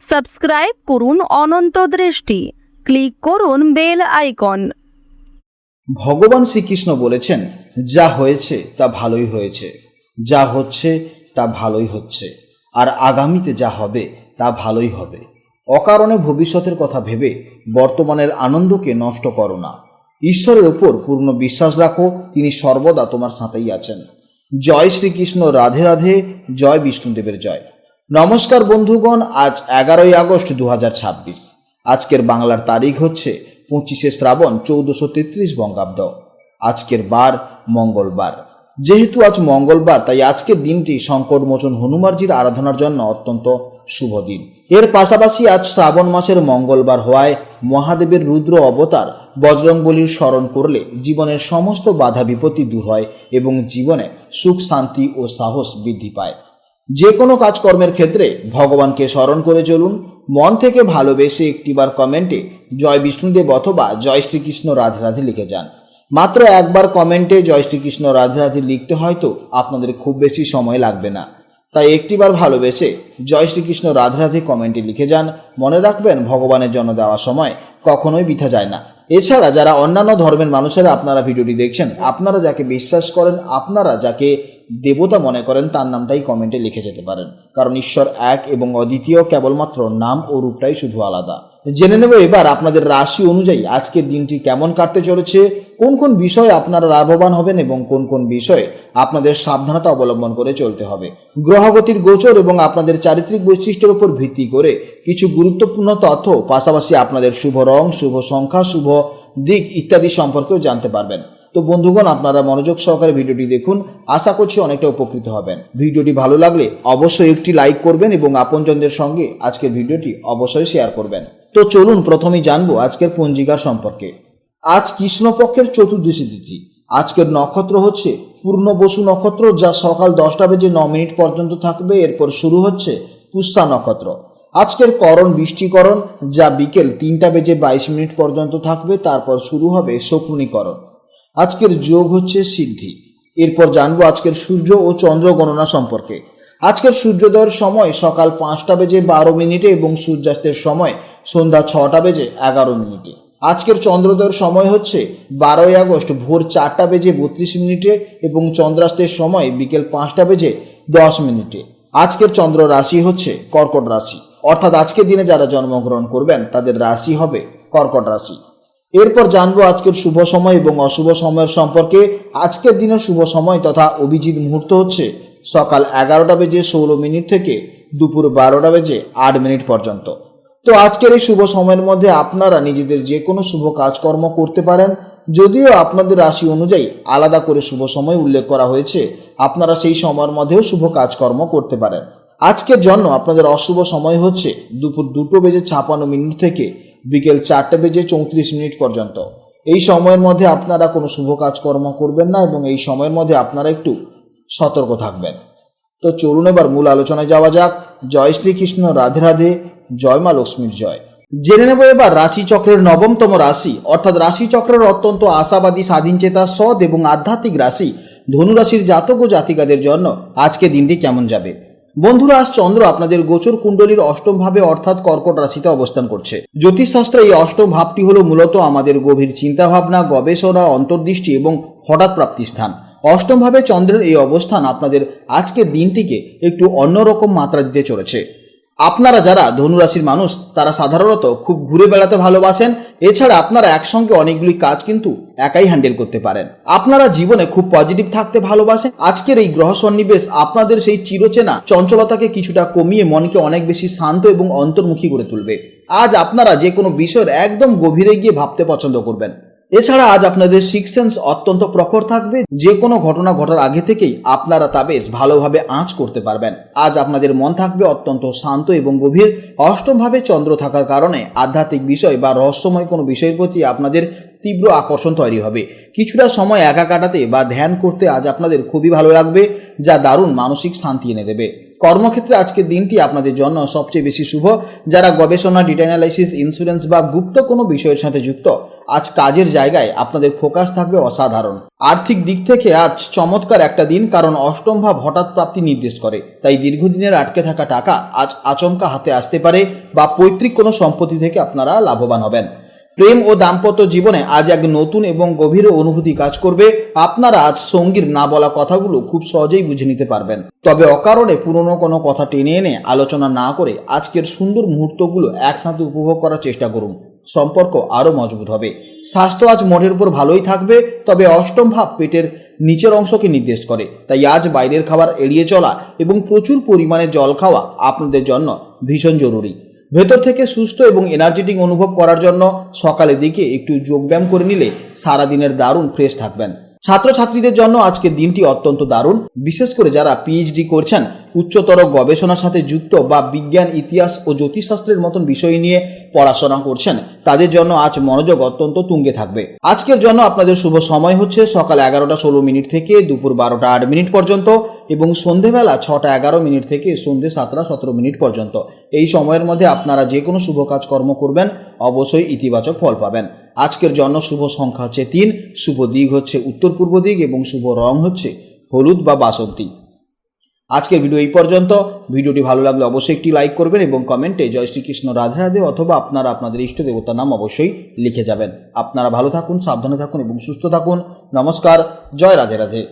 Subscribe করুন অনন্ত দৃষ্টি, click করুন বেল আইকন। ভগবান শ্রীকৃষ্ণ বলেছেন, যা হয়েছে তা ভালোই হয়েছে, যা হচ্ছে তা ভালোই হচ্ছে, আর আগামীতে যা হবে তা ভালোই হবে। অকারণে ভবিষ্যতের কথা ভেবে বর্তমানের আনন্দকে নষ্ট করো না। ঈশ্বরের উপর পূর্ণ বিশ্বাস রাখো, তিনি সর্বদা তোমার সাথেই আছেন। জয় শ্রীকৃষ্ণ, রাধে রাধে, জয় বিষ্ণুদেবের জয়। নমস্কার বন্ধুগণ, আজ 11ই আগস্ট 2026। আজকের বাংলার তারিখ হচ্ছে 25শে শ্রাবণ 1433 বঙ্গাব্দ। আজকের বার মঙ্গলবার। যেহেতু আজ মঙ্গলবার, তাই আজকের দিনটি সংকটমোচন হনুমানজির আরাধনার জন্য অত্যন্ত শুভ দিন। এর পাশাপাশি আজ শ্রাবণ মাসের মঙ্গলবার হওয়ায় মহাদেবের রুদ্র অবতার বজরংবলীর স্মরণ করলে জীবনের সমস্ত বাধা বিপত্তি দূর হয় এবং জীবনে সুখ, শান্তি ও সাহস বৃদ্ধি পায়। যে কোনো কাজকর্মের ক্ষেত্রে ভগবানকে স্মরণ করে চলুন। মন থেকে ভালোবেসে একটিবার কমেন্টে জয় বিষ্ণুদেব অথবা জয় শ্রীকৃষ্ণ রাধে রাধে লিখে যান। মাত্র একবার কমেন্টে জয় শ্রীকৃষ্ণ রাধে রাধে লিখতে হয়তো আপনাদের খুব বেশি সময় লাগবে না, তাই একটিবার ভালোবেসে জয় শ্রীকৃষ্ণ রাধে রাধে কমেন্টে লিখে যান। মনে রাখবেন, ভগবানের জন্য দেওয়া সময় কখনোই বৃথা যায় না। এছাড়া যারা অন্যান্য ধর্মের মানুষেরা আপনারা ভিডিওটি দেখছেন, আপনারা যাকে বিশ্বাস করেন, আপনারা যাকে দেবতা মনে করেন, তার নামটাই কমেন্টে লিখে যেতে পারেন, কারণ ঈশ্বর এক এবং অদ্বিতীয়, কেবলমাত্র নাম ও রূপটাই শুধু আলাদা। জেনে নেব এবার আপনাদের রাশি অনুযায়ী আজকের দিনটি কেমন কাটতে চলেছে, কোন কোন বিষয়ে আপনারা লাভবান হবেন এবং কোন কোন বিষয়ে আপনাদের সাবধানতা অবলম্বন করে চলতে হবে। গ্রহগতির গোচর এবং আপনাদের চারিত্রিক বৈশিষ্ট্যের উপর ভিত্তি করে কিছু গুরুত্বপূর্ণ তথ্য, পাশাপাশি আপনাদের শুভ রং, শুভ সংখ্যা, শুভ দিক ইত্যাদি সম্পর্কেও জানতে পারবেন। তো বন্ধুগণ, আপনারা মনোযোগ সহকারে ভিডিওটি দেখুন, আশা করছি অনেকটা উপকৃত হবেন। ভিডিওটি ভালো লাগলে অবশ্যই একটি লাইক করবেন এবং আপনজনদের সঙ্গে আজকের ভিডিওটি অবশ্যই শেয়ার করবেন। তো চলুন প্রথমেই জানবো আজকের পঞ্জিকা সম্পর্কে। আজ কৃষ্ণপক্ষের চতুর্দশী তিথি। আজকের নক্ষত্র হচ্ছে পূর্ণবসু নক্ষত্র, যা সকাল 10টা বেজে 9 মিনিট পর্যন্ত থাকবে। এরপর শুরু হচ্ছে পুষ্যা নক্ষত্র। আজকের করণ বৃষ্টিকরণ, যা বিকেল 3টা বেজে 22 মিনিট পর্যন্ত থাকবে। তারপর শুরু হবে শকুনিকরণ। আজকের যোগ হচ্ছে সিদ্ধি। এরপর জানবো আজকের সূর্য ও চন্দ্র গণনা সম্পর্কে। আজকের সূর্যোদয়ের সময় সকাল 5টা বেজে 12 মিনিটে এবং সূর্যাস্তের সময় সন্ধ্যা 6টা বেজে 11 মিনিটে। আজকের চন্দ্রোদয়ের সময় হচ্ছে 12ই আগস্ট ভোর 4টা বেজে 32 মিনিটে এবং চন্দ্রাস্তের সময় বিকেল 5টা বেজে 10 মিনিটে। আজকের চন্দ্র রাশি হচ্ছে কর্কট রাশি, অর্থাৎ আজকের দিনে যারা জন্মগ্রহণ করবেন তাদের রাশি হবে কর্কট রাশি। এরপর জানবো আজকের শুভ সময় এবং অশুভ সময়ের সম্পর্কে। আজকের দিনের শুভ সময় তথা অভিজিৎ মুহূর্ত হচ্ছে সকাল 11টা বেজে 16 মিনিট থেকে দুপুর 12টা বেজে 8 মিনিট পর্যন্ত। তো আজকের এই শুভ সময়ের মধ্যে আপনারা নিজেদের যে কোনো শুভ কাজকর্ম করতে পারেন। যদিও আপনাদের রাশি অনুযায়ী আলাদা করে শুভ সময় উল্লেখ করা হয়েছে, আপনারা সেই সময়ের মধ্যেও শুভ কাজকর্ম করতে পারেন। আজকের জন্য আপনাদের অশুভ সময় হচ্ছে দুপুর 2টা বেজে 56 মিনিট থেকে বিকেল 4টা বেজে 34 মিনিট পর্যন্ত। এই সময়ের মধ্যে আপনারা কোনো শুভ কাজকর্ম করবেন না এবং এই সময়ের মধ্যে আপনারা একটু সতর্ক থাকবেন। তো চলুন এবার মূল আলোচনায় যাওয়া যাক। জয় শ্রীকৃষ্ণ, রাধে রাধে, জয় মা লক্ষ্মীর জয়। জেনে নেব এবার রাশিচক্রের 9তম রাশি, অর্থাৎ রাশিচক্রের অত্যন্ত আশাবাদী, স্বাধীনচেতা, সৎ এবং আধ্যাত্মিক রাশি ধনুরাশির জাতক ও জাতিকাদের জন্য আজকে দিনটি কেমন যাবে। বন্ধুরা, আজ চন্দ্র আপনাদের গোচর কুণ্ডলীর অষ্টম ভাবে অর্থাৎ কর্কট রাশিতে অবস্থান করছে। জ্যোতিষশাস্ত্রে এই অষ্টম ভাবটি হলো মূলত আমাদের গভীর চিন্তাভাবনা, গবেষণা, অন্তর্দৃষ্টি এবং হঠাৎ প্রাপ্তি স্থান। অষ্টম ভাবে চন্দ্রের এই অবস্থান আপনাদের আজকের দিনটিকে একটু অন্যরকম মাত্রা দিতে চলেছে। আপনারা যারা ধনুরাশির মানুষ, তারা সাধারণত খুব ঘুরে বেড়াতে ভালোবাসেন। এছাড়া আপনারা একসঙ্গে অনেকগুলি কাজ কিন্তু একাই হ্যান্ডেল করতে পারেন। আপনারা জীবনে খুব পজিটিভ থাকতে ভালোবাসেন। আজকের এই গ্রহ সন্নিবেশ আপনাদের সেই চিরচেনা চঞ্চলতাকে কিছুটা কমিয়ে মনকে অনেক বেশি শান্ত এবং অন্তর্মুখী করে তুলবে। আজ আপনারা যে কোনো বিষয়ের একদম গভীরে গিয়ে ভাবতে পছন্দ করবেন। এছাড়া আজ আপনাদের সিক্স সেন্স অত্যন্ত প্রখর থাকবে। যে কোনো ঘটনা ঘটার আগে থেকেই আপনারা তা বেশ ভালোভাবে আঁচ করতে পারবেন। আজ আপনাদের মন থাকবে অত্যন্ত শান্ত এবং গভীর। অষ্টম ভাবে চন্দ্র থাকার কারণে আধ্যাত্মিক বিষয় বা রহস্যময় কোনো বিষয়ের প্রতি আপনাদের তীব্র আকর্ষণ তৈরি হবে। কিছুটা সময় একা কাটাতে বা ধ্যান করতে আজ আপনাদের খুবই ভালো লাগবে, যা দারুণ মানসিক শান্তি এনে দেবে। কর্মক্ষেত্রে আজকের দিনটি আপনাদের জন্য সবচেয়ে বেশি শুভ। যারা গবেষণা, ডেটা অ্যানালাইসিস, ইন্স্যুরেন্স বা গুপ্ত কোনো বিষয়ের সাথে যুক্ত, আজ কাজের জায়গায় আপনাদের ফোকাস থাকবে অসাধারণ। আর্থিক দিক থেকে আজ চমৎকার একটা দিন, কারণ অষ্টম ভাব হঠাৎ প্রাপ্তি নির্দেশ করে। তাই দীর্ঘদিনের আটকে থাকা টাকা আজ আচমকা হাতে আসতে পারে বা পৈতৃক কোনো সম্পত্তি থেকে আপনারা লাভবান হবেন। প্রেম ও দাম্পত্য জীবনে আজ এক নতুন এবং গভীর অনুভূতি কাজ করবে। আপনারা আজ সঙ্গীর না বলা কথাগুলো খুব সহজেই বুঝে নিতে পারবেন। তবে অকারণে পুরনো কোনো কথা টেনে এনে আলোচনা না করে আজকের সুন্দর মুহূর্তগুলো একসাথে উপভোগ করার চেষ্টা করুন। সম্পর্ক আরও মজবুত হবে। স্বাস্থ্য আজ মোটের উপর ভালোই থাকবে, তবে অষ্টম ভাব পেটের নিচের অংশকে নির্দেশ করে। তাই আজ বাইরের খাবার এড়িয়ে চলা এবং প্রচুর পরিমাণে জল খাওয়া আপনাদের জন্য ভীষণ জরুরি। ভেতর থেকে সুস্থ এবং এনার্জেটিক অনুভব করার জন্য সকালের দিকে একটু যোগব্যায়াম করে নিলে সারাদিনের দারুণ ফ্রেশ থাকবেন। ছাত্রছাত্রীদের জন্য আজকের দিনটি অত্যন্ত দারুণ, বিশেষ করে যারা পিএইচডি করছেন, উচ্চতর গবেষণার সাথে যুক্ত বা বিজ্ঞান, ইতিহাস ও জ্যোতিষশাস্ত্রের মতন বিষয় নিয়ে পড়াশোনা করছেন, তাদের জন্য আজ মনোযোগ অত্যন্ত তুঙ্গে থাকবে। আজকের জন্য আপনাদের শুভ সময় হচ্ছে সকাল 11:16 থেকে দুপুর 12:08 পর্যন্ত এবং সন্ধেবেলা 6:11 থেকে সন্ধে 7:17 পর্যন্ত। এই সময়ের মধ্যে আপনারা যে কোনো শুভ কাজকর্ম করবেন, অবশ্যই ইতিবাচক ফল পাবেন। আজকের জন্য শুভ সংখ্যা হচ্ছে 3, শুভ দিক হচ্ছে উত্তর পূর্ব দিক এবং শুভ রং হচ্ছে হলুদ বা বাসন্তী। আজকের ভিডিও এই পর্যন্ত। ভিডিওটি ভালো লাগলে অবশ্যই একটি লাইক করবেন এবং কমেন্টে জয় শ্রীকৃষ্ণ, রাধে রাধে অথবা আপনারা আপনাদের ইষ্ট দেবতার নাম অবশ্যই লিখে যাবেন। আপনারা ভালো থাকুন, সাবধানে থাকুন এবং সুস্থ থাকুন। নমস্কার, জয় রাধে রাধে।